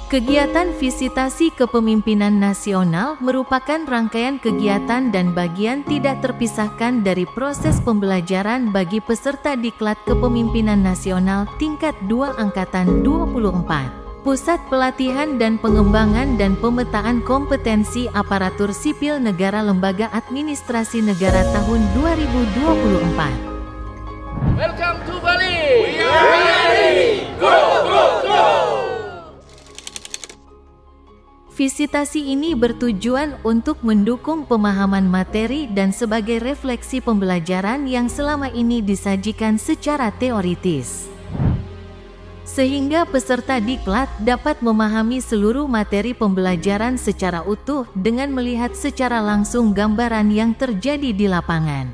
Kegiatan Visitasi Kepemimpinan Nasional merupakan rangkaian kegiatan dan bagian tidak terpisahkan dari proses pembelajaran bagi peserta Diklat Kepemimpinan Nasional tingkat 2 Angkatan 24. Pusat Pelatihan dan Pengembangan dan Pemetaan Kompetensi Aparatur Sipil Negara Lembaga Administrasi Negara tahun 2024. Welcome to Bali. We are ready. Go, go, go. Visitasi ini bertujuan untuk mendukung pemahaman materi dan sebagai refleksi pembelajaran yang selama ini disajikan secara teoritis. Sehingga peserta diklat dapat memahami seluruh materi pembelajaran secara utuh dengan melihat secara langsung gambaran yang terjadi di lapangan.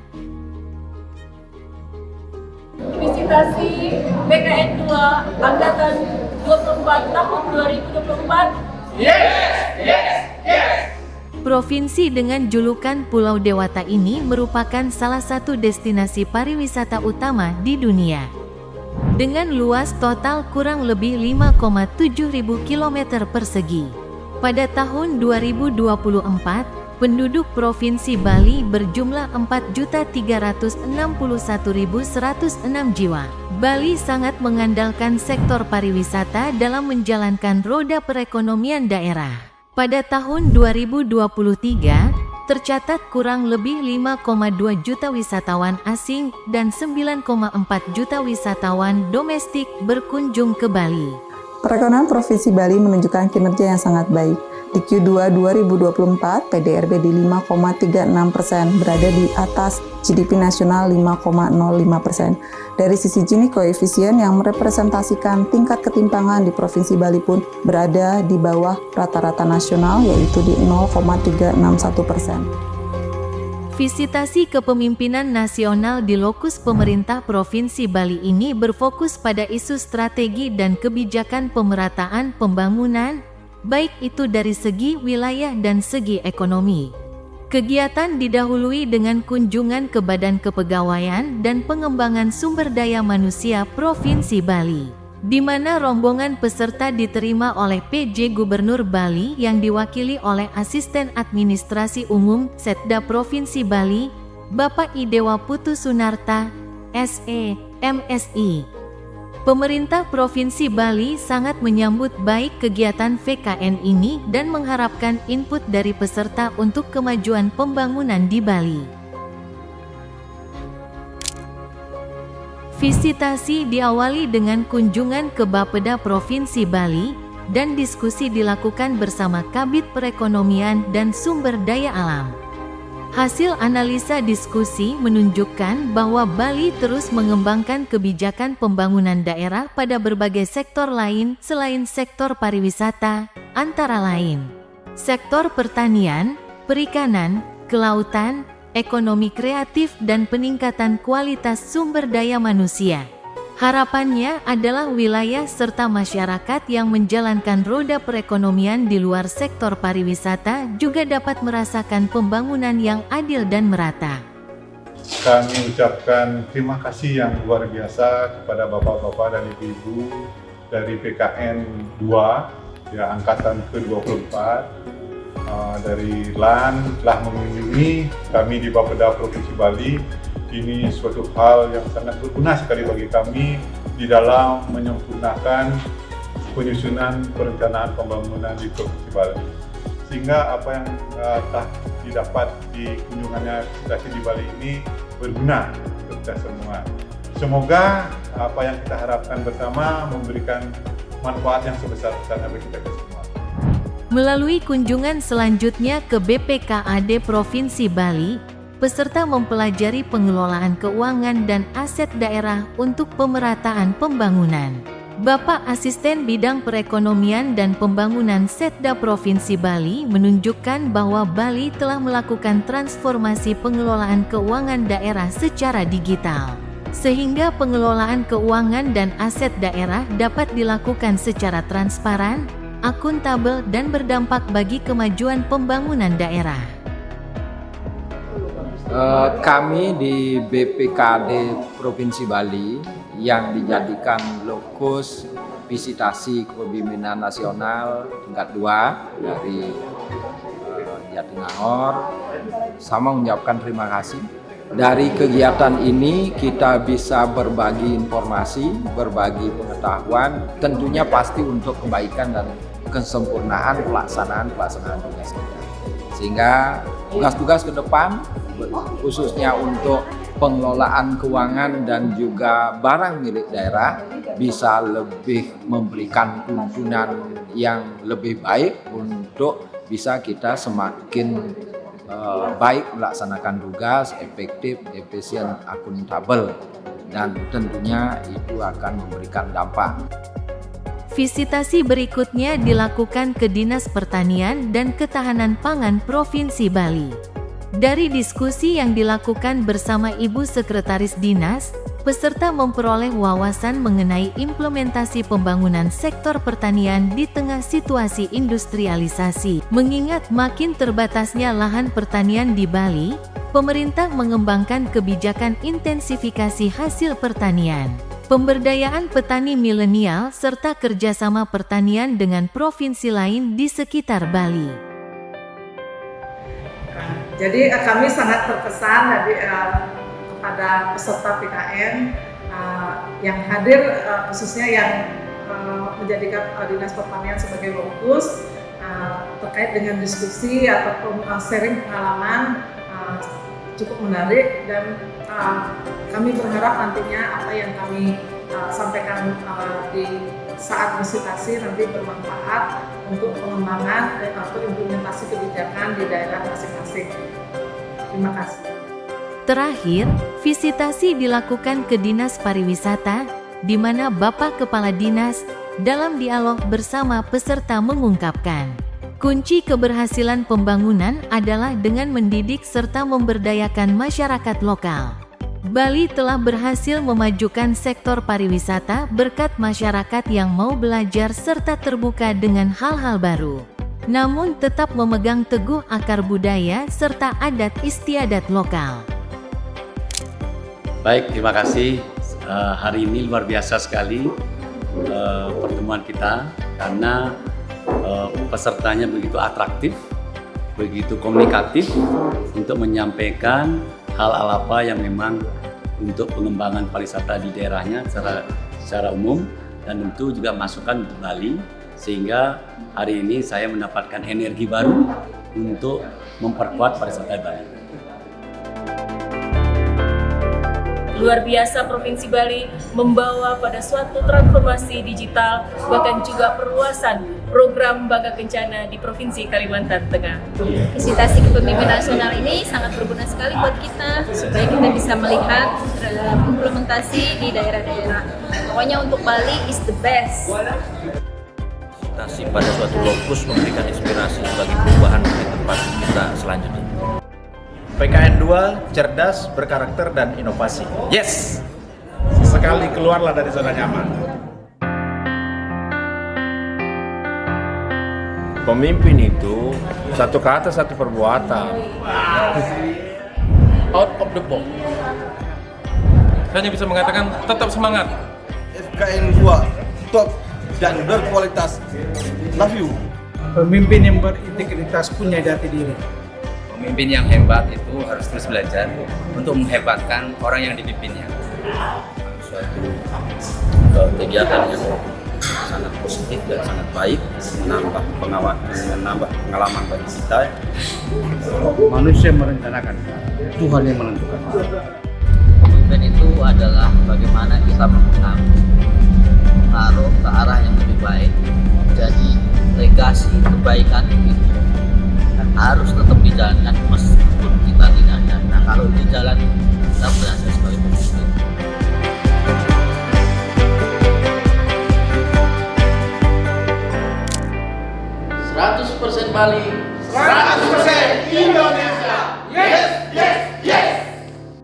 Visitasi PKN 2 Angkatan 24 tahun 2024. Yes. Provinsi dengan julukan Pulau Dewata ini merupakan salah satu destinasi pariwisata utama di dunia. Dengan luas total kurang lebih 5,7 ribu kilometer persegi. Pada tahun 2024, penduduk Provinsi Bali berjumlah 4.361.106 jiwa. Bali sangat mengandalkan sektor pariwisata dalam menjalankan roda perekonomian daerah. Pada tahun 2023, tercatat kurang lebih 5,2 juta wisatawan asing dan 9,4 juta wisatawan domestik berkunjung ke Bali. Perekonomian Provinsi Bali menunjukkan kinerja yang sangat baik. Di Q2 2024, PDRB di 5,36%, berada di atas GDP nasional 5,05%. Dari sisi Gini koefisien yang merepresentasikan tingkat ketimpangan di Provinsi Bali pun berada di bawah rata-rata nasional, yaitu di 0,361%. Visitasi Kepemimpinan Nasional di lokus pemerintah Provinsi Bali ini berfokus pada isu strategi dan kebijakan pemerataan pembangunan, baik itu dari segi wilayah dan segi ekonomi. Kegiatan didahului dengan kunjungan ke Badan Kepegawaian dan Pengembangan Sumber Daya Manusia Provinsi Bali, di mana rombongan peserta diterima oleh PJ Gubernur Bali yang diwakili oleh Asisten Administrasi Umum Setda Provinsi Bali, Bapak Idewa Putu Sunarta, SE, MSI. Pemerintah Provinsi Bali sangat menyambut baik kegiatan VKN ini dan mengharapkan input dari peserta untuk kemajuan pembangunan di Bali. Visitasi diawali dengan kunjungan ke Bapeda Provinsi Bali dan diskusi dilakukan bersama Kabid Perekonomian dan Sumber Daya Alam. Hasil analisa diskusi menunjukkan bahwa Bali terus mengembangkan kebijakan pembangunan daerah pada berbagai sektor lain selain sektor pariwisata, antara lain sektor pertanian, perikanan, kelautan, ekonomi kreatif dan peningkatan kualitas sumber daya manusia. Harapannya adalah wilayah serta masyarakat yang menjalankan roda perekonomian di luar sektor pariwisata juga dapat merasakan pembangunan yang adil dan merata. Kami ucapkan terima kasih yang luar biasa kepada bapak-bapak dan ibu-ibu dari PKN 2, ya, Angkatan ke-24, dari LAN telah mengunjungi kami di Bapeda Provinsi Bali. Ini suatu hal yang sangat berguna sekali bagi kami di dalam menyempurnakan penyusunan perencanaan pembangunan di Provinsi Bali. Sehingga apa yang telah didapat di kunjungannya visitasi di Bali ini berguna untuk kita semua. Semoga apa yang kita harapkan bersama memberikan manfaat yang sebesar-besarnya bagi kita semua. Melalui kunjungan selanjutnya ke BPKAD Provinsi Bali, peserta mempelajari pengelolaan keuangan dan aset daerah untuk pemerataan pembangunan. Bapak Asisten Bidang Perekonomian dan Pembangunan Setda Provinsi Bali menunjukkan bahwa Bali telah melakukan transformasi pengelolaan keuangan daerah secara digital, sehingga pengelolaan keuangan dan aset daerah dapat dilakukan secara transparan, akuntabel dan berdampak bagi kemajuan pembangunan daerah. Kami di BPKAD Provinsi Bali yang dijadikan lokus visitasi kepemimpinan nasional tingkat 2 dari Jatinangor, sama mengucapkan terima kasih. Dari kegiatan ini kita bisa berbagi informasi, berbagi pengetahuan, tentunya pasti untuk kebaikan dan kesempurnaan pelaksanaan tugas kita. Sehingga tugas-tugas ke depan, khususnya untuk pengelolaan keuangan dan juga barang milik daerah, bisa lebih memberikan tuntunan yang lebih baik untuk bisa kita semakin baik melaksanakan tugas, efektif, efisien, akuntabel, dan tentunya itu akan memberikan dampak. Visitasi berikutnya dilakukan ke Dinas Pertanian dan Ketahanan Pangan Provinsi Bali. Dari diskusi yang dilakukan bersama Ibu Sekretaris Dinas, peserta memperoleh wawasan mengenai implementasi pembangunan sektor pertanian di tengah situasi industrialisasi. Mengingat makin terbatasnya lahan pertanian di Bali, pemerintah mengembangkan kebijakan intensifikasi hasil pertanian, pemberdayaan petani milenial, serta kerjasama pertanian dengan provinsi lain di sekitar Bali. Jadi kami sangat terkesan kepada peserta PKN yang hadir, khususnya yang menjadikan Dinas Pertanian sebagai lokus terkait dengan diskusi ataupun sharing pengalaman cukup menarik, dan kami berharap nantinya apa yang kami sampaikan di saat visitasi nanti bermanfaat untuk pengembangan atau implementasi kebijakan di daerah masing-masing. Terima kasih. Terakhir, visitasi dilakukan ke Dinas Pariwisata, di mana Bapak Kepala Dinas dalam dialog bersama peserta mengungkapkan, kunci keberhasilan pembangunan adalah dengan mendidik serta memberdayakan masyarakat lokal. Bali telah berhasil memajukan sektor pariwisata berkat masyarakat yang mau belajar serta terbuka dengan hal-hal baru. Namun tetap memegang teguh akar budaya serta adat istiadat lokal. Baik, terima kasih. Hari ini luar biasa sekali pertemuan kita, karena pesertanya begitu atraktif, begitu komunikatif untuk menyampaikan hal-hal apa yang memang untuk pengembangan pariwisata di daerahnya secara umum, dan tentu juga masukan untuk Bali, sehingga hari ini saya mendapatkan energi baru untuk memperkuat pariwisata Bali. Luar biasa Provinsi Bali membawa pada suatu transformasi digital, bahkan juga perluasan program Bangga Kencana di Provinsi Kalimantan Tengah. Visitasi kepemimpinan nasional ini sangat berguna sekali buat kita, supaya kita bisa melihat implementasi di daerah-daerah. Pokoknya untuk Bali is the best. Visitasi pada suatu lokus memberikan inspirasi bagi perubahan di tempat kita selanjutnya. PKN 2, cerdas, berkarakter, dan inovasi. Yes! Sekali keluarlah dari zona nyaman. Pemimpin itu satu kata, satu perbuatan. Out of the box. Saya hanya bisa mengatakan tetap semangat. PKN 2, top dan berkualitas. Love you. Pemimpin yang berintegritas punya jati diri. Pemimpin yang hebat itu harus terus belajar untuk menghebatkan orang yang dipimpinnya. Suatu kegiatan yang sangat positif dan sangat baik, menambah pengalaman bagi kita. Manusia merencanakan, Tuhan yang menentukan. Pemimpin itu adalah bagaimana kita mengaruh ke arah yang lebih baik. Jadi legasi kebaikan itu harus tetap dijalankan meskipun kita tidak ada. Nah, kalau di jalan kita berhasil sebagai pemimpin. 100% Bali, 100% Indonesia. Yes, yes.